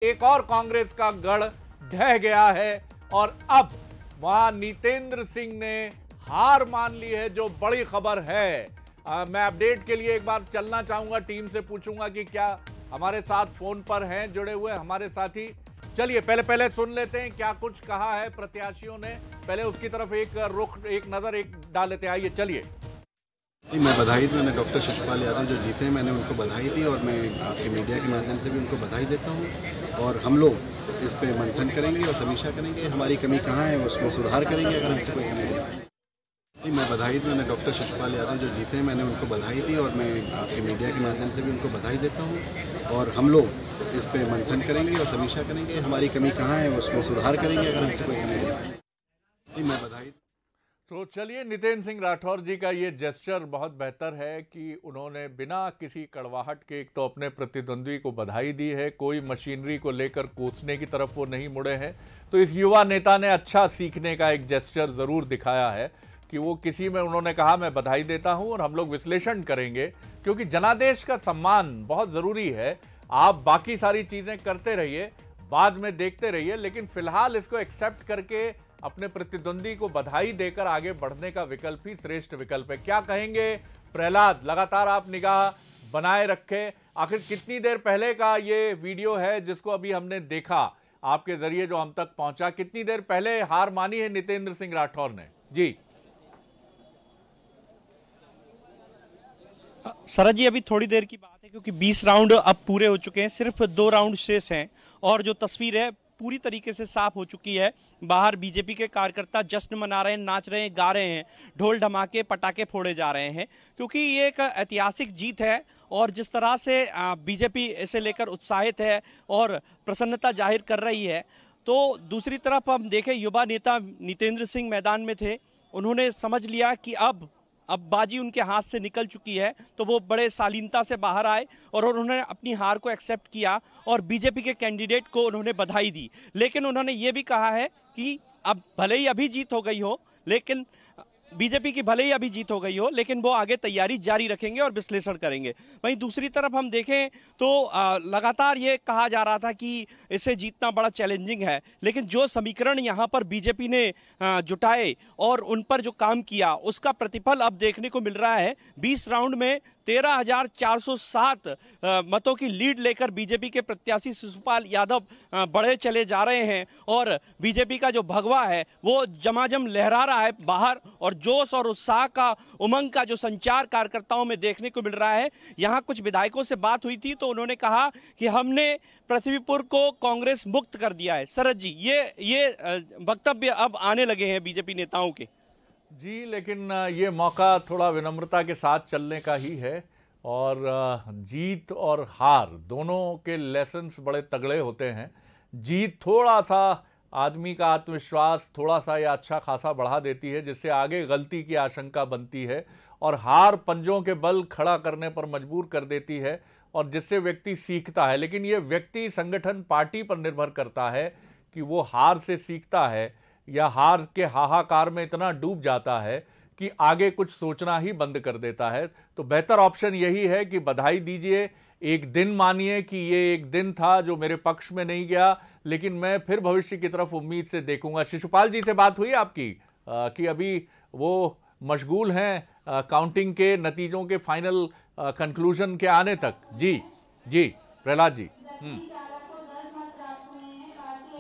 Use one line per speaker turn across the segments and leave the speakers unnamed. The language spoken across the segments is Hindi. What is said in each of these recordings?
एक और कांग्रेस का गढ़ ढह गया है और अब वहां नितेंद्र सिंह ने हार मान ली है, जो बड़ी खबर है। मैं अपडेट के लिए एक बार चलना चाहूंगा, टीम से पूछूंगा कि क्या हमारे साथ फोन पर हैं जुड़े हुए हमारे साथी। चलिए पहले सुन लेते हैं क्या कुछ कहा है प्रत्याशियों ने, पहले उसकी तरफ एक नजर डाल लेते हैं। आइए चलिए।
मैं बधाई दूँ उन्हें, डॉक्टर शिशुपाल यादव जो जीते हैं, मैंने उनको बधाई दी और मैं आपके मीडिया के माध्यम से भी उनको बधाई देता हूँ। और हम लोग इस पे मंथन करेंगे और समीक्षा करेंगे, हमारी कमी कहाँ है उसमें सुधार करेंगे अगर हमसे कोई कमी है। मैं बधाई दूँ उन्हें, डॉक्टर शिशुपाल यादव जो जीते हैं, मैंने उनको बधाई दी और मैं आपके मीडिया के माध्यम से भी उनको बधाई देता हूँ। और हम लोग इस पे मंथन करेंगे और समीक्षा करेंगे, हमारी कमी कहाँ है उसमें सुधार करेंगे अगर हमसे कोई कमी है। मैं बधाई।
तो चलिए, नितेंद्र सिंह राठौर जी का ये जेस्चर बहुत बेहतर है कि उन्होंने बिना किसी कड़वाहट के एक तो अपने प्रतिद्वंद्वी को बधाई दी है, कोई मशीनरी को लेकर कोसने की तरफ वो नहीं मुड़े हैं। तो इस युवा नेता ने अच्छा सीखने का एक जेस्चर ज़रूर दिखाया है कि वो किसी में उन्होंने कहा मैं बधाई देता हूं और हम लोग विश्लेषण करेंगे, क्योंकि जनादेश का सम्मान बहुत ज़रूरी है। आप बाकी सारी चीज़ें करते रहिए, बाद में देखते रहिए, लेकिन फिलहाल इसको एक्सेप्ट करके अपने प्रतिद्वंदी को बधाई देकर आगे बढ़ने का विकल्प ही श्रेष्ठ विकल्प है। क्या कहेंगे प्रहलाद? लगातार आप निगाह बनाए रखें। आखिर कितनी देर पहले का ये वीडियो है जिसको अभी हमने देखा आपके जरिए, जो हम तक पहुंचा? कितनी देर पहले हार मानी है नितेंद्र सिंह राठौर ने? जी
शरद जी, अभी थोड़ी देर की बात है क्योंकि 20 राउंड अब पूरे हो चुके हैं, सिर्फ 2 राउंड शेष हैं और जो तस्वीर है पूरी तरीके से साफ हो चुकी है। बाहर बीजेपी के कार्यकर्ता जश्न मना रहे हैं, नाच रहे हैं, गा रहे हैं, ढोल धमाके पटाखे फोड़े जा रहे हैं, क्योंकि ये एक ऐतिहासिक जीत है। और जिस तरह से बीजेपी इसे लेकर उत्साहित है और प्रसन्नता जाहिर कर रही है, तो दूसरी तरफ हम देखें, युवा नेता नितेंद्र सिंह मैदान में थे। उन्होंने समझ लिया कि अब बाजी उनके हाथ से निकल चुकी है, तो वो बड़े शालीनता से बाहर आए और उन्होंने अपनी हार को एक्सेप्ट किया और बीजेपी के कैंडिडेट को उन्होंने बधाई दी। लेकिन उन्होंने ये भी कहा है कि अब भले ही अभी जीत हो गई हो, लेकिन बीजेपी की भले ही अभी जीत हो गई हो, लेकिन वो आगे तैयारी जारी रखेंगे और विश्लेषण करेंगे। वहीं दूसरी तरफ हम देखें तो लगातार ये कहा जा रहा था कि इसे जीतना बड़ा चैलेंजिंग है, लेकिन जो समीकरण यहाँ पर बीजेपी ने जुटाए और उन पर जो काम किया, उसका प्रतिफल अब देखने को मिल रहा है। 20 राउंड में 13,407 मतों की लीड लेकर बीजेपी के प्रत्याशी शिशुपाल यादव बढ़े चले जा रहे हैं और बीजेपी का जो भगवा है वो जमाजम लहरा रहा है बाहर, और जोश और उत्साह का, उमंग का जो संचार कार्यकर्ताओं में देखने को मिल रहा है। यहाँ कुछ विधायकों से बात हुई थी तो उन्होंने कहा कि हमने पृथ्वीपुर को कांग्रेस मुक्त कर दिया है। शरद जी, ये वक्तव्य अब आने लगे हैं बीजेपी नेताओं के।
जी, लेकिन ये मौका थोड़ा विनम्रता के साथ चलने का ही है और जीत और हार दोनों के लेसन्स बड़े तगड़े होते हैं। जीत थोड़ा सा आदमी का आत्मविश्वास थोड़ा सा या अच्छा खासा बढ़ा देती है, जिससे आगे गलती की आशंका बनती है, और हार पंजों के बल खड़ा करने पर मजबूर कर देती है और जिससे व्यक्ति सीखता है। लेकिन ये व्यक्ति, संगठन, पार्टी पर निर्भर करता है कि वो हार से सीखता है या हार के हाहाकार में इतना डूब जाता है कि आगे कुछ सोचना ही बंद कर देता है। तो बेहतर ऑप्शन यही है कि बधाई दीजिए, एक दिन मानिए कि ये एक दिन था जो मेरे पक्ष में नहीं गया, लेकिन मैं फिर भविष्य की तरफ उम्मीद से देखूंगा। शिशुपाल जी से बात हुई आपकी कि अभी वो मशगूल हैं काउंटिंग के नतीजों के फाइनल कंक्लूजन के आने तक? जी प्रहलाद जी।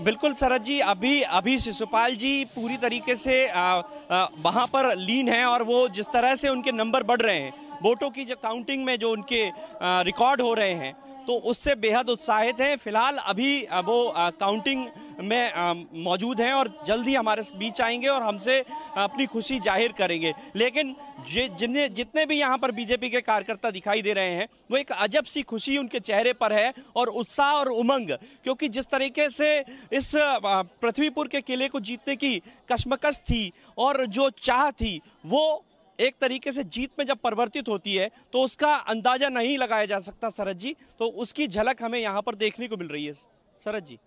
बिल्कुल शरद जी, अभी शिशुपाल जी पूरी तरीके से वहां पर लीन हैं और वो जिस तरह से उनके नंबर बढ़ रहे हैं, वोटों की जो काउंटिंग में जो उनके रिकॉर्ड हो रहे हैं, तो उससे बेहद उत्साहित हैं। फिलहाल अभी वो काउंटिंग में मौजूद हैं और जल्द ही हमारे बीच आएंगे और हमसे अपनी खुशी जाहिर करेंगे। लेकिन जितने भी यहाँ पर बीजेपी के कार्यकर्ता दिखाई दे रहे हैं, वो एक अजब सी खुशी उनके चेहरे पर है और उत्साह और उमंग, क्योंकि जिस तरीके से इस पृथ्वीपुर के किले को जीतने की कशमकश थी और जो चाह थी, वो एक तरीके से जीत में जब परिवर्तित होती है तो उसका अंदाजा नहीं लगाया जा सकता शरद जी। तो उसकी झलक हमें यहाँ पर देखने को मिल रही है शरद जी।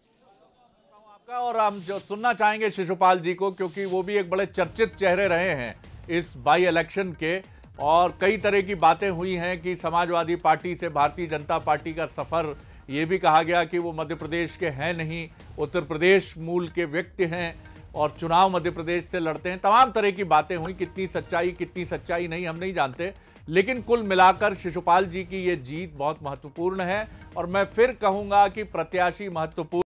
आपका और हम जो सुनना चाहेंगे शिशुपाल जी को, क्योंकि वो भी एक बड़े चर्चित चेहरे रहे हैं इस बाई इलेक्शन के, और कई तरह की बातें हुई हैं कि समाजवादी पार्टी से भारतीय जनता पार्टी का सफर ये भी कहा गया कि वो मध्य प्रदेश के हैं नहीं, उत्तर प्रदेश मूल के व्यक्ति हैं और चुनाव मध्य प्रदेश से लड़ते हैं। तमाम तरह की बातें हुई, कितनी सच्चाई नहीं हम नहीं जानते, लेकिन कुल मिलाकर शिशुपाल जी की ये जीत बहुत महत्वपूर्ण है। और मैं फिर कहूंगा कि प्रत्याशी महत्वपूर्ण